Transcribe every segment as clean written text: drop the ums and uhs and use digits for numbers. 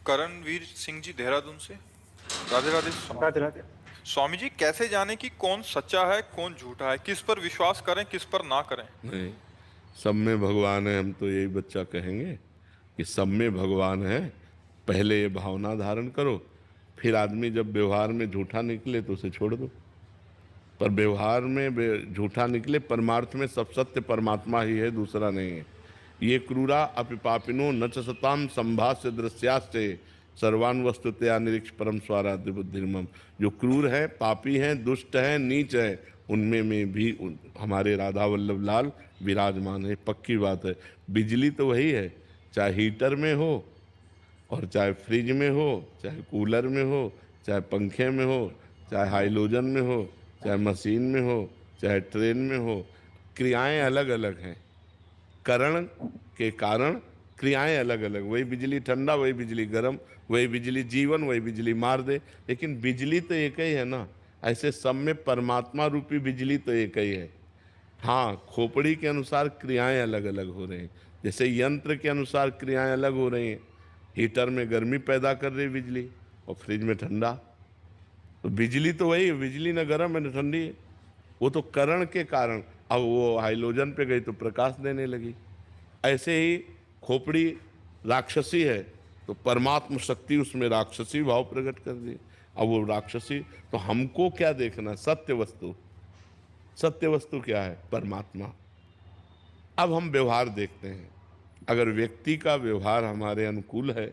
करणवीर सिंह जी देहरादून से। राधे राधे राधे राधे। स्वामी जी, कैसे जाने कि कौन सच्चा है कौन झूठा है, किस पर विश्वास करें किस पर ना करें? नहीं, सब में भगवान है, हम तो यही बच्चा कहेंगे कि सब में भगवान है। पहले ये भावना धारण करो, फिर आदमी जब व्यवहार में झूठा निकले तो उसे छोड़ दो। पर व्यवहार में झूठा निकले, परमार्थ में सब सत्य परमात्मा ही है, दूसरा नहीं है। ये क्रूरा अपि पापिनो न च सताम संभाष्य दृश्यास्ते सर्वान वस्तुतया निरीक्ष परम स्वाराध्य बुद्धिर्मम। जो क्रूर है, पापी हैं, दुष्ट हैं, नीच है, उनमें में भी हमारे राधा वल्लभ लाल विराजमान है। पक्की बात है। बिजली तो वही है, चाहे हीटर में हो और चाहे फ्रिज में हो, चाहे कूलर में हो, चाहे पंखे में हो, चाहे हाइलोजन में हो, चाहे मशीन में हो, चाहे ट्रेन में हो, क्रियाएं अलग अलग हैं। करण के कारण क्रियाएं अलग अलग। वही बिजली ठंडा, वही बिजली गर्म, वही बिजली जीवन, वही बिजली मार दे, लेकिन बिजली तो एक ही है ना। ऐसे सब में परमात्मा रूपी बिजली तो एक ही है। हाँ, खोपड़ी के अनुसार क्रियाएं अलग अलग हो रही हैं। जैसे यंत्र के अनुसार क्रियाएं अलग हो रही हैं। हीटर में गर्मी पैदा कर रही बिजली और फ्रिज में ठंडा। तो बिजली तो वही है, बिजली न गर्म है न ठंडी है। वो तो करण के कारण, अब वो हाइलोजन पे गई तो प्रकाश देने लगी। ऐसे ही खोपड़ी राक्षसी है तो परमात्म शक्ति उसमें राक्षसी भाव प्रकट कर दी। अब वो राक्षसी, तो हमको क्या देखना? सत्य वस्तु। सत्य वस्तु क्या है? परमात्मा। अब हम व्यवहार देखते हैं। अगर व्यक्ति का व्यवहार हमारे अनुकूल है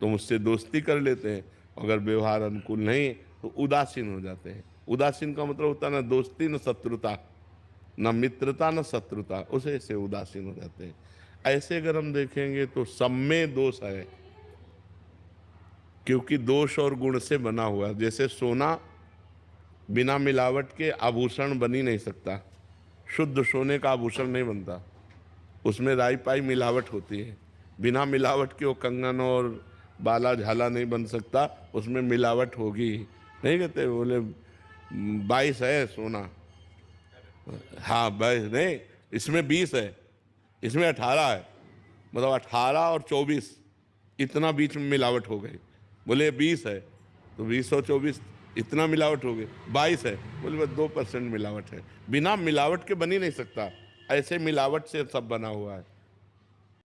तो मुझसे दोस्ती कर लेते हैं, अगर व्यवहार अनुकूल नहीं तो उदासीन हो जाते हैं। उदासीन का मतलब होता है ना दोस्ती न शत्रुता, न मित्रता न शत्रुता, उसे से उदासीन हो जाते हैं। ऐसे अगर हम देखेंगे तो सब में दोष है, क्योंकि दोष और गुण से बना हुआ है। जैसे सोना बिना मिलावट के आभूषण बन ही नहीं सकता, शुद्ध सोने का आभूषण नहीं बनता, उसमें राई पाई मिलावट होती है। बिना मिलावट के वो कंगन और बाला झाला नहीं बन सकता, उसमें मिलावट होगी। नहीं कहते बोले 22 है सोना, हाँ 22 नहीं, इसमें 20 है, इसमें 18 है, मतलब 18 और 24 इतना बीच में मिलावट हो गई। बोले 20 है तो 20 और 24 इतना मिलावट हो गई। 22 है, बोले बस 2% मिलावट है। बिना मिलावट के बन ही नहीं सकता, ऐसे मिलावट से सब बना हुआ है।